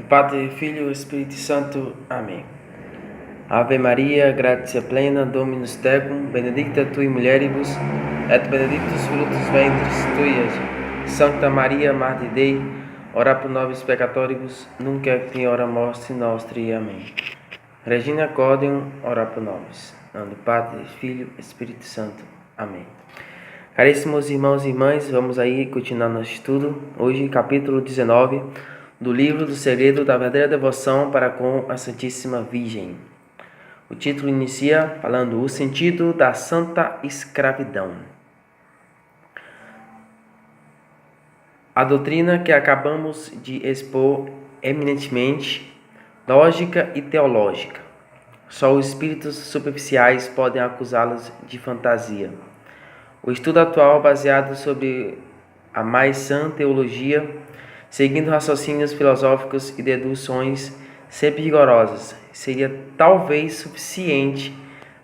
Padre, Filho e Espírito Santo. Amém. Ave Maria, gratia plena, Dominus tecum, benedicta tui mulieribus, et benedictus fructus ventris tui, Jesus. Sancta Maria, Mater Dei, ora pro nobis peccatoribus, nunc et in hora mortis nostri. Amém. Regina Cordem, ora pro nobis. Em nome do Padre, Filho e Espírito Santo. Amém. Caríssimos irmãos e irmãs, vamos aí continuar nosso estudo. Hoje, capítulo 19 do livro do Segredo da Verdadeira Devoção para com a Santíssima Virgem. O título inicia falando o sentido da Santa Escravidão. A doutrina que acabamos de expor é eminentemente lógica e teológica. Só os espíritos superficiais podem acusá-los de fantasia. O estudo atual, baseado sobre a mais sã teologia, seguindo raciocínios filosóficos e deduções sempre rigorosas, seria talvez suficiente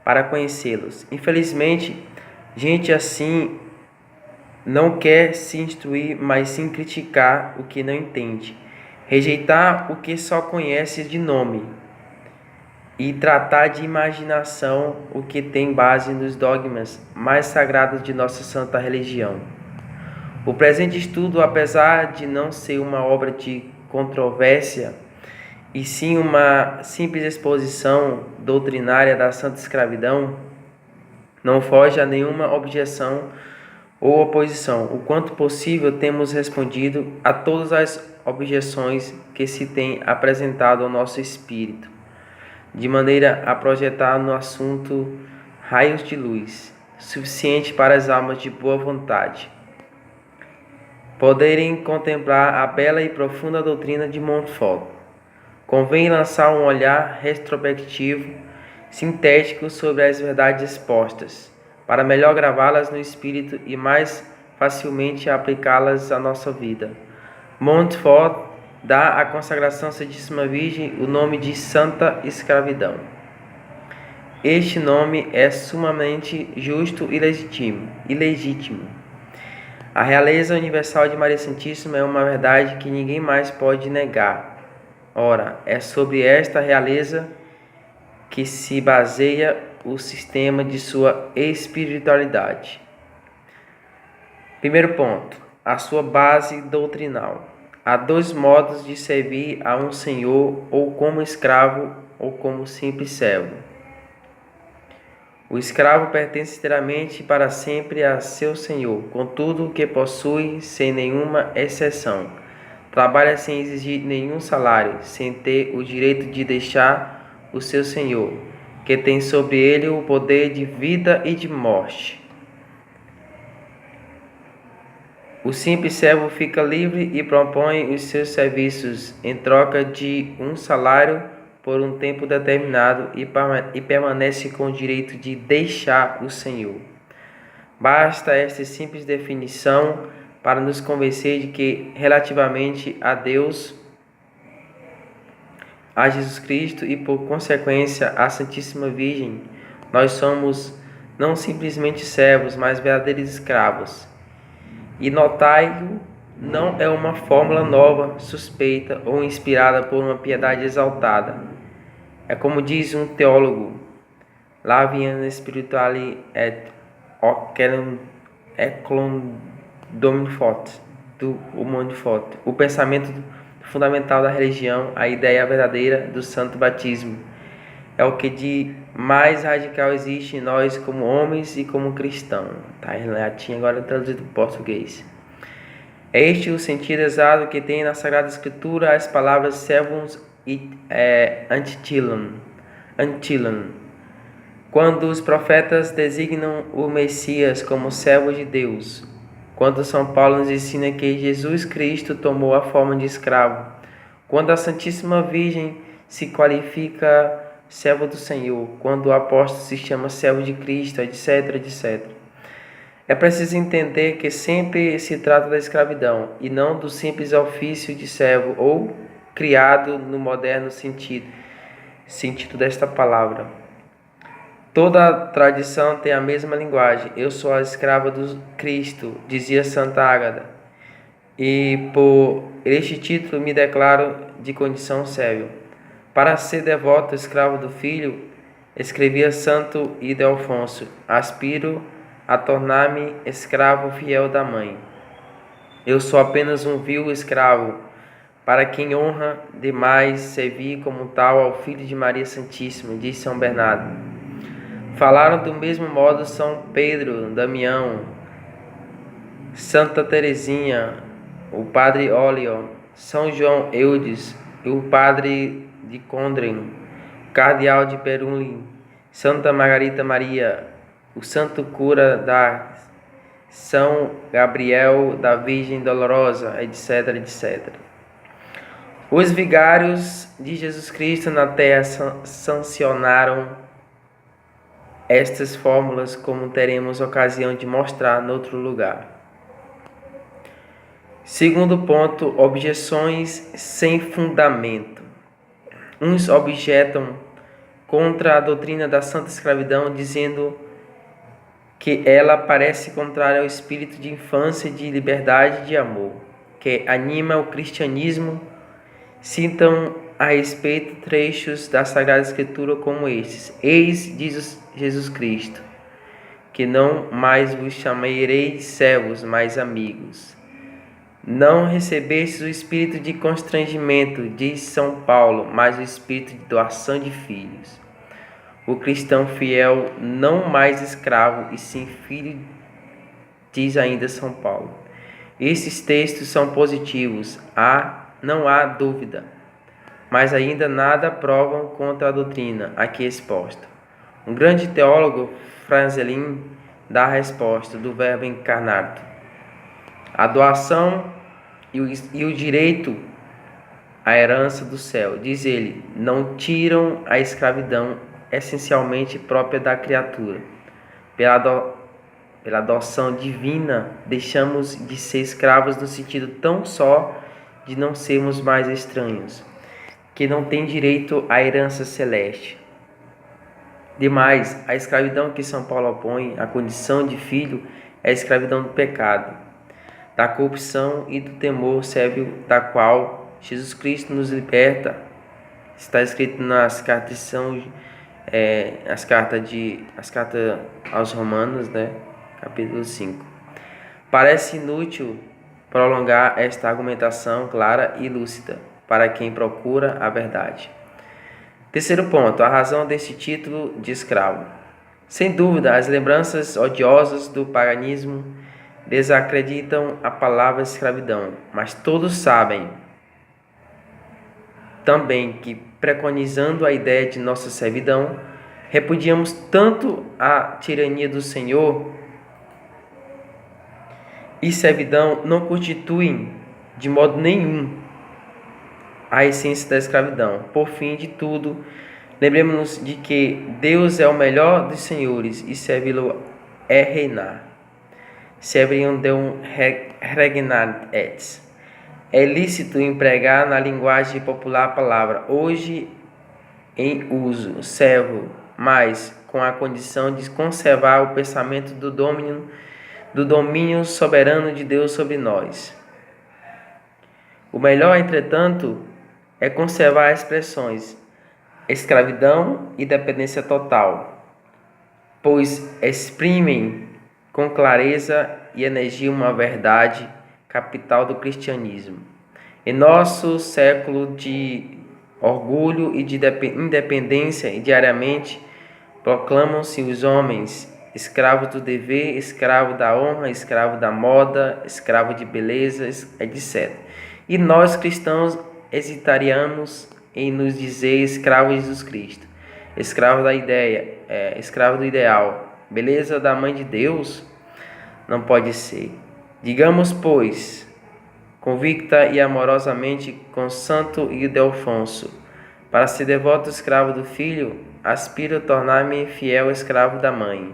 para conhecê-los. Infelizmente, gente assim não quer se instruir, mas sim criticar o que não entende, rejeitar o que só conhece de nome e tratar de imaginação o que tem base nos dogmas mais sagrados de nossa santa religião. O presente estudo, apesar de não ser uma obra de controvérsia, e sim uma simples exposição doutrinária da Santa Escravidão, não foge a nenhuma objeção ou oposição. O quanto possível, temos respondido a todas as objeções que se têm apresentado ao nosso espírito, de maneira a projetar no assunto raios de luz, suficiente para as almas de boa vontade poderem contemplar a bela e profunda doutrina de Montfort. Convém lançar um olhar retrospectivo, sintético sobre as verdades expostas, para melhor gravá-las no espírito e mais facilmente aplicá-las à nossa vida. Montfort dá à consagração à Santíssima Virgem o nome de Santa Escravidão. Este nome é sumamente justo e legítimo. A realeza universal de Maria Santíssima é uma verdade que ninguém mais pode negar. Ora, é sobre esta realeza que se baseia o sistema de sua espiritualidade. Primeiro ponto, a sua base doutrinal. Há dois modos de servir a um senhor, ou como escravo, ou como simples servo. O escravo pertence inteiramente para sempre a seu senhor, com tudo o que possui, sem nenhuma exceção. Trabalha sem exigir nenhum salário, sem ter o direito de deixar o seu senhor, que tem sobre ele o poder de vida e de morte. O simples servo fica livre e propõe os seus serviços em troca de um salário por um tempo determinado e permanece com o direito de deixar o Senhor. Basta esta simples definição para nos convencer de que, relativamente a Deus, a Jesus Cristo e, por consequência, à Santíssima Virgem, nós somos não simplesmente servos, mas verdadeiros escravos. E notai-o, não é uma fórmula nova, suspeita ou inspirada por uma piedade exaltada. É como diz um teólogo, Lavian spirituali et ocelum eclon Montfort, do Montfort. O pensamento fundamental da religião, a ideia verdadeira do santo batismo, é o que de mais radical existe em nós como homens e como cristãos. Está em latim, agora traduzido para o português. É este o sentido exato que tem na Sagrada Escritura as palavras servus et antilum. Quando os profetas designam o Messias como servo de Deus, quando São Paulo nos ensina que Jesus Cristo tomou a forma de escravo, quando a Santíssima Virgem se qualifica servo do Senhor, quando o apóstolo se chama servo de Cristo, etc, etc. É preciso entender que sempre se trata da escravidão e não do simples ofício de servo ou criado no moderno sentido desta palavra. Toda a tradição tem a mesma linguagem. Eu sou a escrava do Cristo, dizia Santa Ágata. e por este título me declaro de condição servo. Para ser devoto escravo do Filho, escrevia Santo Ildefonso, aspiro a tornar-me escravo fiel da Mãe. Eu sou apenas um vil escravo, para quem honra demais servir como tal ao Filho de Maria Santíssima, disse São Bernardo. Falaram do mesmo modo São Pedro, Damião, Santa Teresinha, o Padre Óleo, São João Eudes, o Padre de Condren, o Cardeal de Perunlin, Santa Margarita Maria, o Santo Cura da São Gabriel da Virgem Dolorosa, etc, etc. Os vigários de Jesus Cristo na terra sancionaram estas fórmulas, como teremos ocasião de mostrar noutro lugar. Segundo ponto, objeções sem fundamento. Uns objetam contra a doutrina da santa escravidão, dizendo que ela parece contrária ao espírito de infância, de liberdade e de amor, que anima o cristianismo. Citam a respeito trechos da Sagrada Escritura como estes: Eis, diz Jesus Cristo, que não mais vos chamarei servos, mas amigos. Não recebestes o espírito de constrangimento, diz São Paulo, mas o espírito de doação de filhos. O cristão fiel, não mais escravo, e sim filho, diz ainda São Paulo. Esses textos são positivos, não há dúvida, mas ainda nada provam contra a doutrina aqui exposta. Um grande teólogo, Franzelin, dá a resposta do Verbo encarnado. A doação e o direito à herança do céu, diz ele, não tiram a escravidão essencialmente própria da criatura. Pela adoção divina, deixamos de ser escravos no sentido tão só de não sermos mais estranhos, que não tem direito à herança celeste. Demais, a escravidão que São Paulo opõe à condição de filho é a escravidão do pecado, da corrupção e do temor servil, da qual Jesus Cristo nos liberta. Está escrito nas cartas as cartas aos Romanos, capítulo 5. Parece inútil prolongar esta argumentação clara e lúcida para quem procura a verdade. Terceiro ponto, a razão deste título de escravo. Sem dúvida, as lembranças odiosas do paganismo desacreditam a palavra escravidão, mas todos sabem também que, preconizando a ideia de nossa servidão, repudiamos tanto a tirania do Senhor, e servidão não constituem de modo nenhum a essência da escravidão. Por fim de tudo, lembremos-nos de que Deus é o melhor dos senhores e servi-lo é reinar. Serviam Deum regnat et. É lícito empregar na linguagem popular a palavra hoje em uso, servo, mas com a condição de conservar o pensamento do domínio soberano de Deus sobre nós. O melhor, entretanto, é conservar as expressões escravidão e dependência total, pois exprimem com clareza e energia uma verdade capital do cristianismo. Em nosso século de orgulho e de independência, diariamente proclamam-se os homens escravos do dever, escravo da honra, escravo da moda, escravo de beleza, etc. E nós cristãos hesitaríamos em nos dizer escravo de Jesus Cristo, escravo da ideia, escravo do ideal, beleza da Mãe de Deus. Não pode ser. Digamos, pois, convicta e amorosamente com Santo Ildefonso, para ser devoto escravo do Filho, aspiro a tornar-me fiel escravo da Mãe.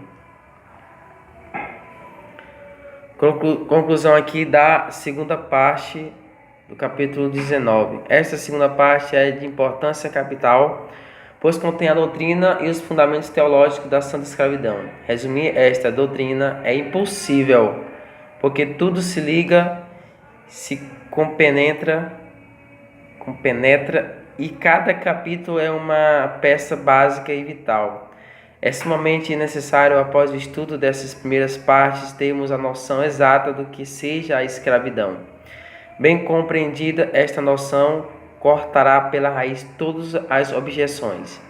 Conclusão aqui da segunda parte do capítulo 19. Esta segunda parte é de importância capital, pois contém a doutrina e os fundamentos teológicos da santa escravidão. Resumir esta doutrina é impossível, porque tudo se liga se compenetra e cada capítulo é uma peça básica e vital. É extremamente necessário, após o estudo dessas primeiras partes, termos a noção exata do que seja a escravidão. Bem compreendida, esta noção cortará pela raiz todas as objeções.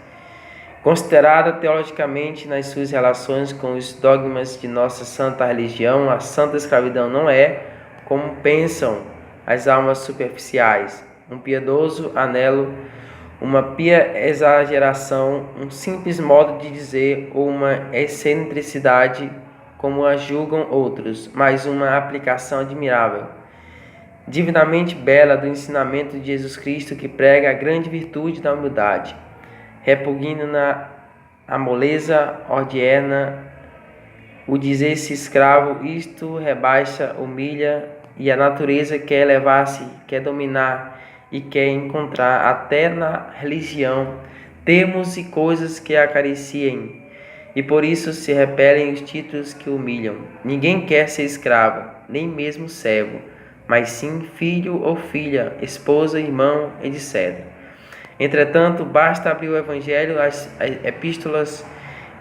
Considerada teologicamente nas suas relações com os dogmas de nossa santa religião, a santa escravidão não é, como pensam as almas superficiais, um piedoso anelo, uma pia exageração, um simples modo de dizer ou uma excentricidade, como a julgam outros, mas uma aplicação admirável, divinamente bela do ensinamento de Jesus Cristo, que prega a grande virtude da humildade, repugnando a moleza ordierna, o dizer-se escravo. Isto rebaixa, humilha, e a natureza quer elevar-se, quer dominar e quer encontrar até na religião termos e coisas que a acariciem, e por isso se repelem os títulos que humilham. Ninguém quer ser escravo, nem mesmo servo, mas sim filho ou filha, esposa, irmão, etc. Entretanto, basta abrir o Evangelho, as epístolas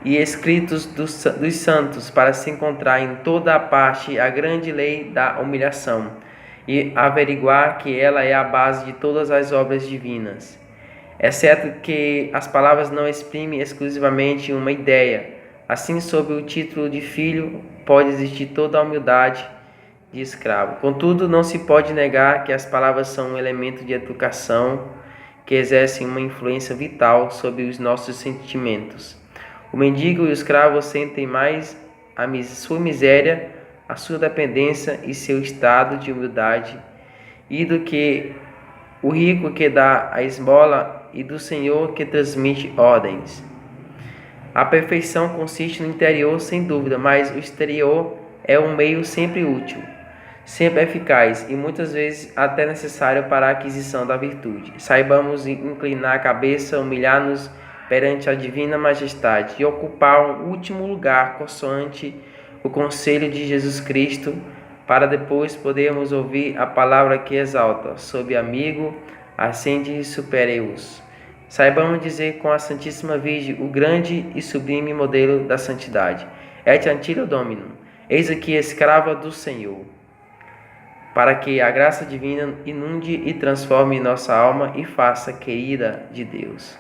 e escritos dos santos para se encontrar em toda a parte a grande lei da humilhação e averiguar que ela é a base de todas as obras divinas. Exceto que as palavras não exprimem exclusivamente uma ideia. Assim, sob o título de filho, pode existir toda a humildade de escravo. Contudo, não se pode negar que as palavras são um elemento de educação que exercem uma influência vital sobre os nossos sentimentos. O mendigo e o escravo sentem mais sua miséria, a sua dependência e seu estado de humildade, e do que o rico que dá a esmola e do Senhor que transmite ordens. A perfeição consiste no interior, sem dúvida, mas o exterior é um meio sempre útil, sempre eficaz e muitas vezes até necessário para a aquisição da virtude. Saibamos inclinar a cabeça, humilhar-nos perante a divina majestade e ocupar um último lugar consoante o conselho de Jesus Cristo, para depois podermos ouvir a palavra que exalta, sob amigo, ascende superius. Saibamos dizer com a Santíssima Virgem, o grande e sublime modelo da santidade: Et ancilla Dominum, eis aqui a escrava do Senhor, para que a graça divina inunde e transforme nossa alma e faça querida de Deus.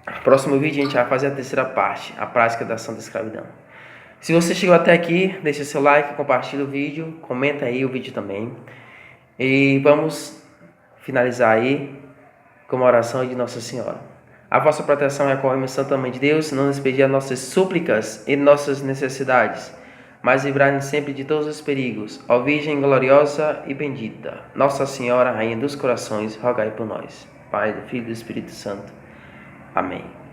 No próximo vídeo a gente vai fazer a terceira parte, a prática da santa escravidão. Se você chegou até aqui, deixa seu like, compartilha o vídeo, comenta aí o vídeo também. E vamos finalizar aí com uma oração de Nossa Senhora. A vossa proteção recorre-me, Santa Mãe de Deus, não nos pedir as nossas súplicas e nossas necessidades, mas livrai-nos sempre de todos os perigos. Ó Virgem gloriosa e bendita, Nossa Senhora, Rainha dos Corações, rogai por nós. Pai, do Filho e do Espírito Santo. Amém.